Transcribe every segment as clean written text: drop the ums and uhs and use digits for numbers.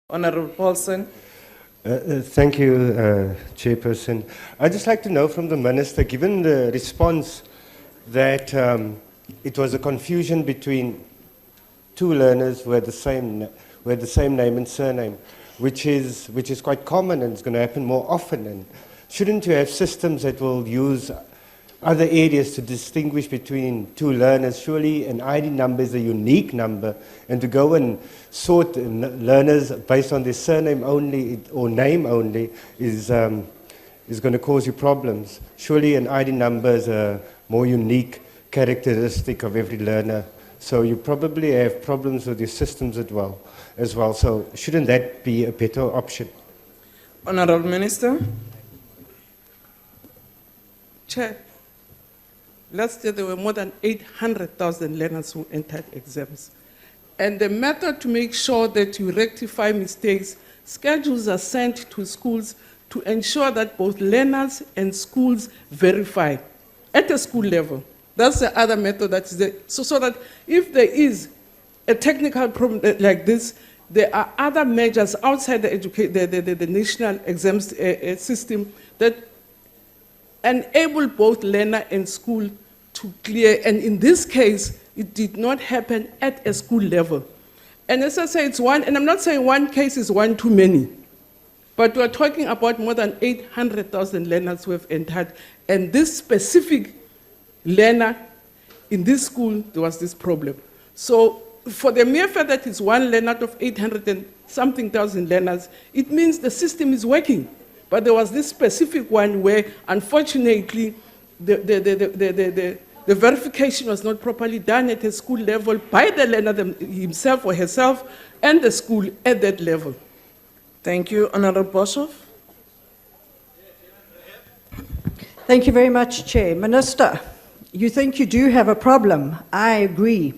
Honorable Paulson. Thank you, Chairperson. I'd just like to know from the Minister, given the response that it was a confusion between two learners who had the same name and surname, which is quite common and it's going to happen more often. And shouldn't you have systems that will use other areas to distinguish between two learners? Surely an ID number is a unique number, and to go and sort learners based on their surname only or name only is going to cause you problems. Surely an ID number is a more unique characteristic of every learner. So you probably have problems with your systems as well. So shouldn't that be a better option? Honorable Minister. Chair, last year there were more than 800,000 learners who entered exams. And the method to make sure that you rectify mistakes, schedules are sent to schools to ensure that both learners and schools verify at the school level. That's the other method that is there. So that if there is a technical problem like this, there are other measures outside the national exams system that enable both learner and school to clear. And in this case, it did not happen at a school level. And as I say, it's one, and I'm not saying one case is one too many, but we're talking about more than 800,000 learners who have entered. And this specific learner in this school, there was this problem. So for the mere fact that it's one learner out of 800 and something thousand learners, it means the system is working. But there was this specific one where, unfortunately, the verification was not properly done at a school level by the learner himself or herself and the school at that level. Thank you. Honorable Boshoff. Thank you very much, Chair. Minister, you think you do have a problem. I agree.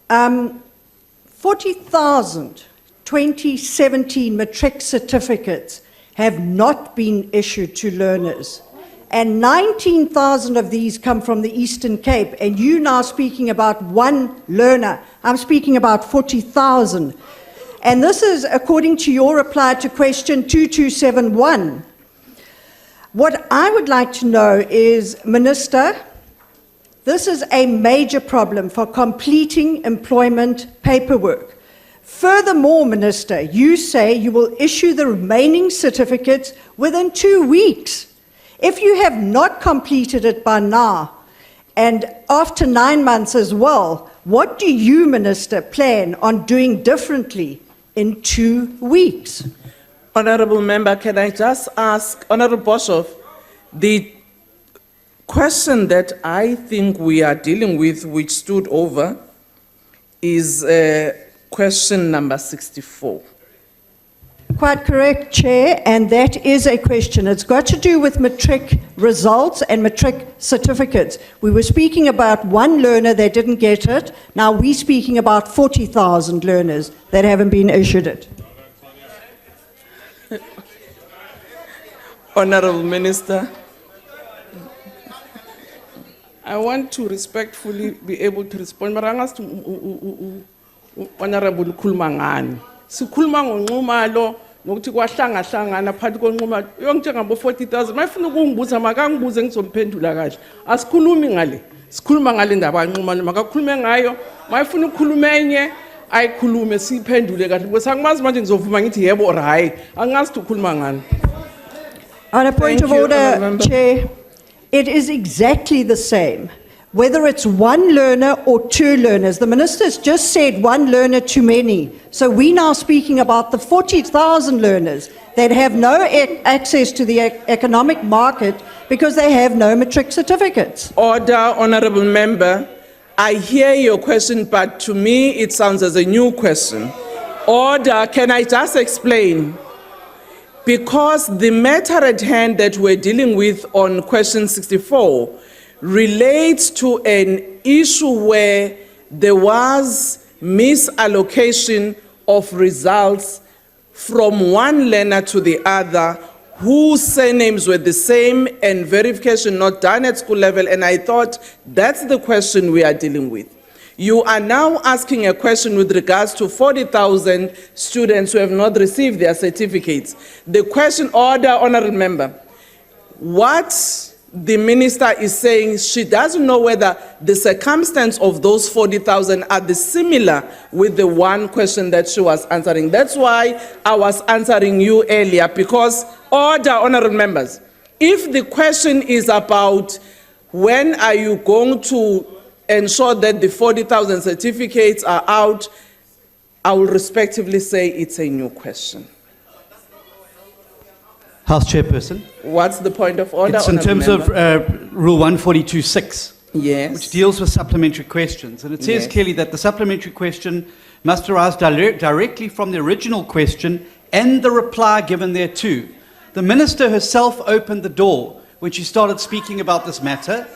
40,000 2017 matric certificates have not been issued to learners. And 19,000 of these come from the Eastern Cape. And you now speaking about one learner. I'm speaking about 40,000. And this is according to your reply to question 2271. What I would like to know is, Minister, this is a major problem for completing employment paperwork. Furthermore, Minister, you say you will issue the remaining certificates within 2 weeks. If you have not completed it by now, and after 9 months as well, what do you, Minister, plan on doing differently in 2 weeks? Honorable Member, can I just ask, Honorable Boshoff, the question that I think we are dealing with, which stood over, is question number 64. Quite correct, Chair, and that is a question. It's got to do with matric results and matric certificates. We were speaking about one learner that didn't get it. Now we're speaking about 40,000 learners that haven't been issued it. Honorable Minister, I want to respectfully be able to respond. Marangas to Honorable Kulmangani. Sikhuluma ngonquma lo nokuthi kwahlanga phakathi konquma yonke ngabo 40,000 mayifuna ukungibuza makangibuze ngizomphendula kahle asikhulumi ngale sikhuluma ngale ndaba yanquma makakhulume ngayo mayifuna ukukhuluma enye ayikhulume siphendule kahle because angimazi manje ngizovuma ngithi yebo or hayi angazi ukuthi ukhuluma ngani. On a point of order, Chair, it is exactly the same. Whether it's one learner or two learners, the minister's just said one learner too many. So we're now speaking about the 40,000 learners that have no access to the economic market because they have no matric certificates. Order, Honorable Member. I hear your question, but to me it sounds as a new question. Order, can I just explain? Because the matter at hand that we're dealing with on question 64 relates to an issue where there was misallocation of results from one learner to the other whose surnames were the same and verification not done at school level, and I thought that's the question we are dealing with. You are now asking a question with regards to 40,000 students who have not received their certificates. The question, order, honorable member. What the minister is saying, she doesn't know whether the circumstance of those 40,000 are the similar with the one question that she was answering. That's why I was answering you earlier, because, order, honorable members, if the question is about when are you going to ensure that the 40,000 certificates are out, I will respectively say it's a new question. House Chairperson. What's the point of order? It's in honourable terms member? of Rule 142.6, Yes. which deals with supplementary questions. And it says Yes. clearly that the supplementary question must arise directly from the original question and the reply given thereto. The Minister herself opened the door when she started speaking about this matter,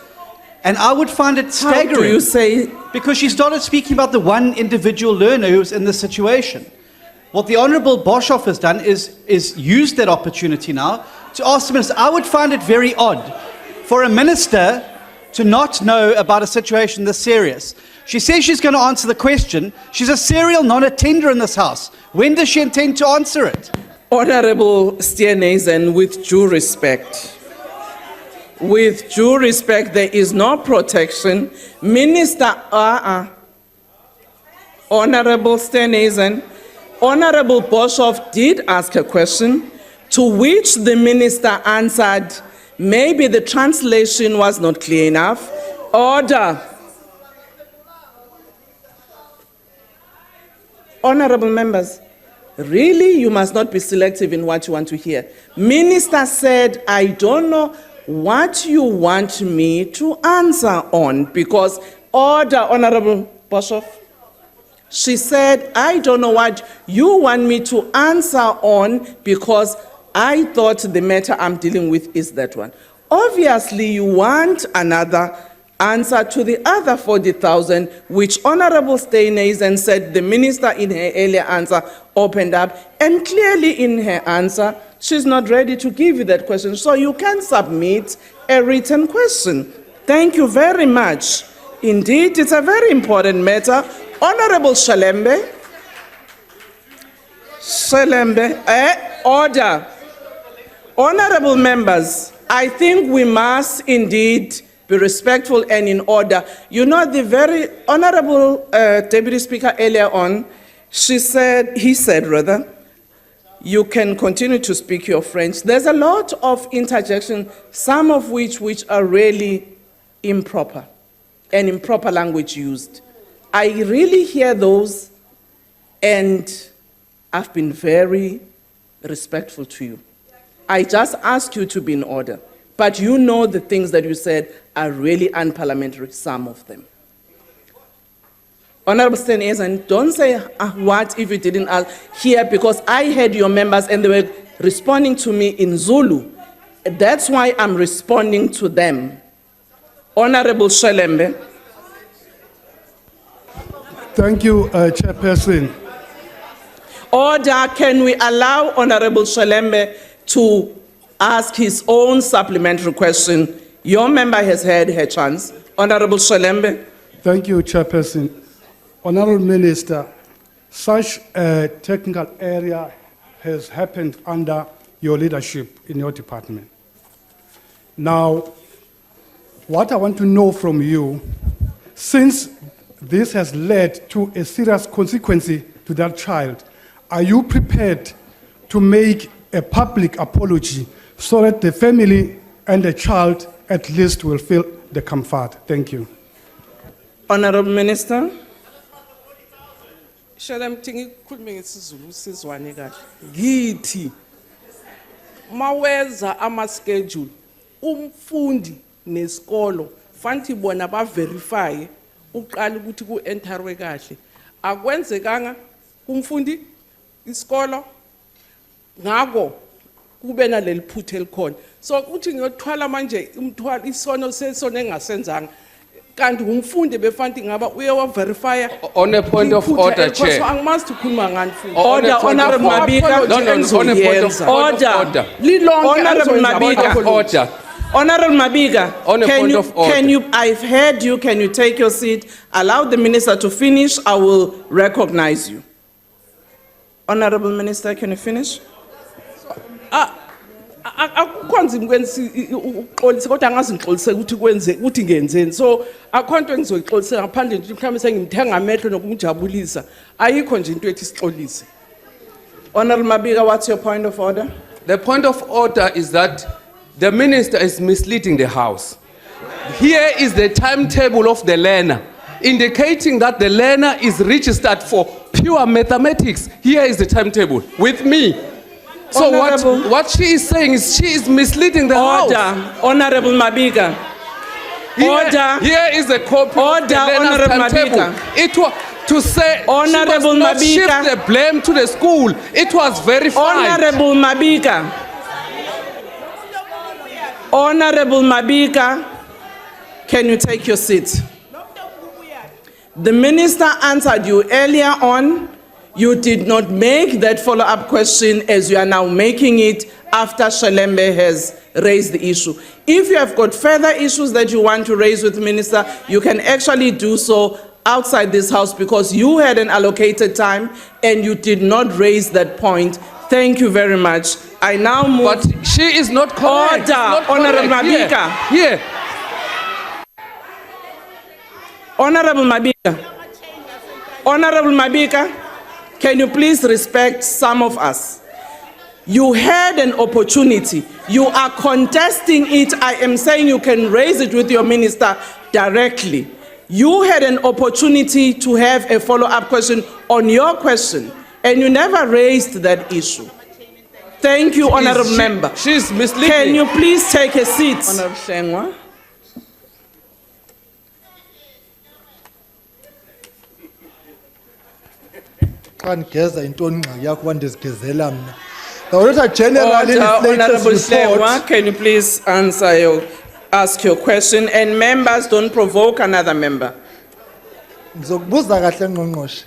and I would find it staggering. How do you say? Because she started speaking about the one individual learner who was in this situation. What the Honourable Boshoff has done is use that opportunity now to ask the Minister. I would find it very odd for a Minister to not know about a situation this serious. She says she's going to answer the question. She's a serial non-attender in this House. When does she intend to answer it? Honorable Steenhuisen, with due respect, there is no protection. Minister, Honorable Steenhuisen, Honorable Boshoff did ask a question, to which the minister answered, maybe the translation was not clear enough. Order. Honorable members, really, you must not be selective in what you want to hear. Minister said, I don't know what you want me to answer on, because, order, Honorable Boshoff. She said, I don't know what you want me to answer on, because I thought the matter I'm dealing with is that one. Obviously, you want another answer to the other 40,000, which Honorable Steenhuisen said the minister in her earlier answer opened up, and clearly in her answer, she's not ready to give you that question. So you can submit a written question. Thank you very much. Indeed, it's a very important matter. Honorable Shalembe. Order. Honorable members, I think we must indeed be respectful and in order. You know, the very Honorable Deputy Speaker earlier on, he said, you can continue to speak your French. There's a lot of interjection, some of which are really improper and improper language used. I really hear those, and I've been very respectful to you. I just ask you to be in order. But you know the things that you said are really unparliamentary, some of them. Honorable Steenhuisen, don't say what if you didn't hear, because I heard your members and they were responding to me in Zulu. That's why I'm responding to them. Honorable Shalembe. Thank you, Chairperson. Order, can we allow Honorable Shalembe to ask his own supplementary question? Your member has had her chance. Honorable Shalembe. Thank you, Chairperson. Honorable Minister, such a technical area has happened under your leadership in your department. Now, what I want to know from you, since this has led to a serious consequence to that child, are you prepared to make a public apology so that the family and the child at least will feel the comfort? Thank you. Honorable Minister. Shalom tingi khulume ngesizulu sizwane kahle. Ngithi maweza ama schedule umfundi nesikolo fanti bona ba verify uqala ukuthi ku enterwe kahle. Akwenzekanga kumfundi isikolo ngako kube naleli phuthe elikhona. So uthi ngiyothwala manje umthwala isono sesona engasenzanga. Kanti umfundi befanti ngaba uye wa verify on a point of order, Chair. Angimazi ukukhuluma ngani futhi. Order, Honorable Mabika. No, on a point of order. Lilonke Order. Honorable Mabiga, On a point of order. I've heard you, can you take your seat? Allow the minister to finish, I will recognize you. Honorable Minister, can you finish? Akukwenza ngikwenza uxolisa kodwa angazi ngixolise ukuthi kwenze ukuthi ngenzeni so akhonto engizoyixolisa ngaphandle nje mhlawumbe sengimthenga amehlo nokumjabulisa ayikho nje into ethi sixolise. Honorable Mabiga, what's your point of order? The point of order is that the minister is misleading the House. Here is the timetable of the learner, indicating that the learner is registered for pure mathematics. Here is the timetable with me. So what she is saying is she is misleading the House. Honorable Mabiga. Here is a copy of the learner's Honorable timetable. Mabiga. It was to say Honorable she must not shift Mabiga. the blame to the school. It was verified. Honorable Mabiga. Honorable Mabiga, can you take your seat? The minister answered you earlier on. You did not make that follow-up question as you are now making it after Shalembe has raised the issue. If you have got further issues that you want to raise with the minister, you can actually do so outside this house because you had an allocated time and you did not raise that point. Thank you very much. I now move. But she is not correct. Order, Not Honorable correct. Mabiga. Here. Honorable Mabiga. Honorable Mabiga, can you please respect some of us? You had an opportunity. You are contesting it. I am saying you can raise it with your minister directly. You had an opportunity to have a follow-up question on your question, and you never raised that issue. Thank you, Honorable Member. She's misleading. Can you please take a seat? Honorable Shengwa. Ngeza intoni ngxaki yakho wandizigezela mna. The generally Honorable latest Shengwa, report. can you please ask your question? And members, don't provoke another member. Ngizokubuza kahle ngqongqoshe.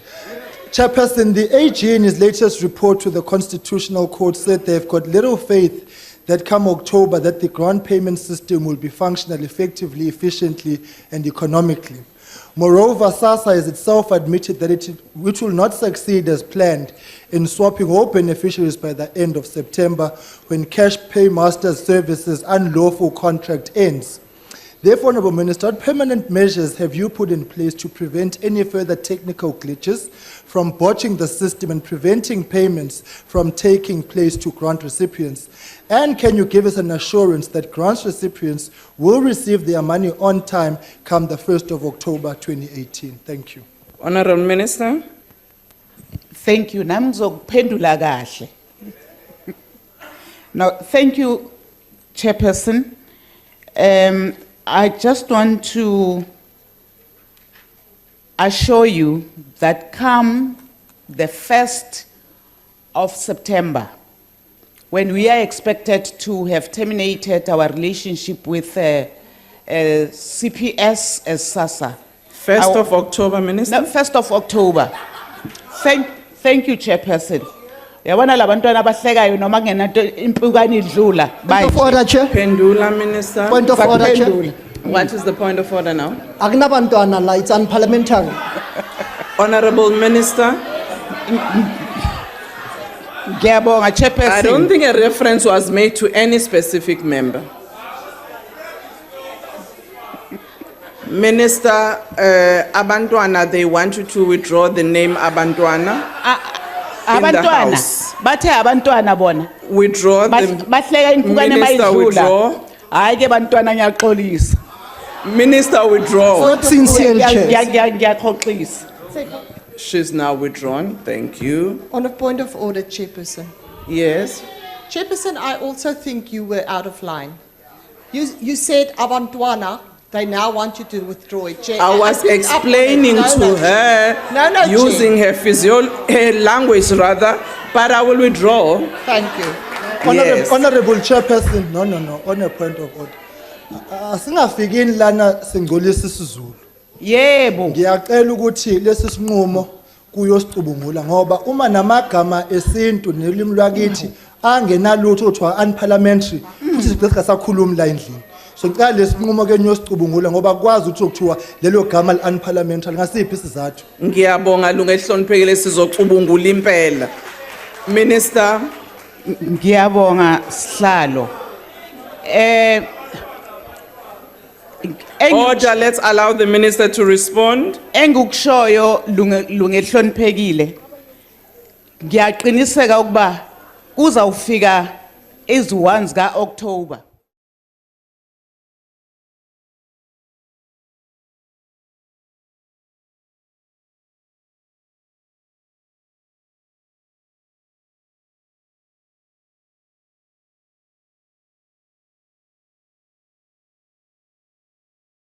Chairperson, the AG in his latest report to the Constitutional Court said they've got little faith that come October that the grant payment system will be functional effectively, efficiently and economically. Moreover, SASSA has itself admitted that it will not succeed as planned in swapping all beneficiaries by the end of September when Cash Paymaster's Services unlawful contract ends. Therefore, Honourable Minister, what permanent measures have you put in place to prevent any further technical glitches from botching the system and preventing payments from taking place to grant recipients? And can you give us an assurance that grant recipients will receive their money on time come the 1st of October 2018? Thank you. Honorable Minister. Thank you. Nami ngizokuphendula kahle. Now, thank you, Chairperson. I just want to assure you that come the 1st of September, when we are expected to have terminated our relationship with CPS as SASSA. 1st of October, Minister. No, 1st of October. Thank you, Chairperson. Yabona labantwana abahlekayo noma kungenato impukane idlula. Point of order, Chair. Pendula, Minister. Point of order, Chair. What is the point of order now? Akunabantwana la, it's unparliamentary. Honorable Minister. Ngiyabonga, Chairperson. I don't think a reference was made to any specific member. Minister, Abantwana, they want you to withdraw the name Abantwana. Abantwana House. bathe abantwana bona Withdraw the bahleka impukane Minister, bayidlula. withdraw. Hayi ke bantwana ngiyaxolisa. Minister, withdraw. Sincere, Chair. Ngiyaxolisa. She's now withdrawn. Thank you. On a point of order, Chairperson. Yes. Chairperson, I also think you were out of line. You said Abantwana, they now want you to withdraw it. Chair, I was picked up on it. explaining No, to no. her No, no, using her language rather, but I will withdraw. Thank you. Yes. Honourable Chairperson, no, on a point of order. Singafiki lana singcolisa isiZulu. Yebo. Ngiyacela ukuthi lesi sinqumo kuyosicubungula ngoba uma namagama esintu nelimi lwakithi angenalutho kuthiwa unparliamentary futhi sigcina sakhuluma la endlini. So ngicela lesinqumo ke niyosicubungula ngoba kwazi ukuthi kuthiwa lelo gama li-unparliamentary ngasiphi isizathu. Ngiyabonga lunga elihloniphekile sizocubungula impela. Minister, Ngiyabonga sihlalo. order, let's allow the minister to respond. Engukushoyo lunga elihloniphekile. Ngiyaqiniseka ukuba kuzawufika izi-1 ka-October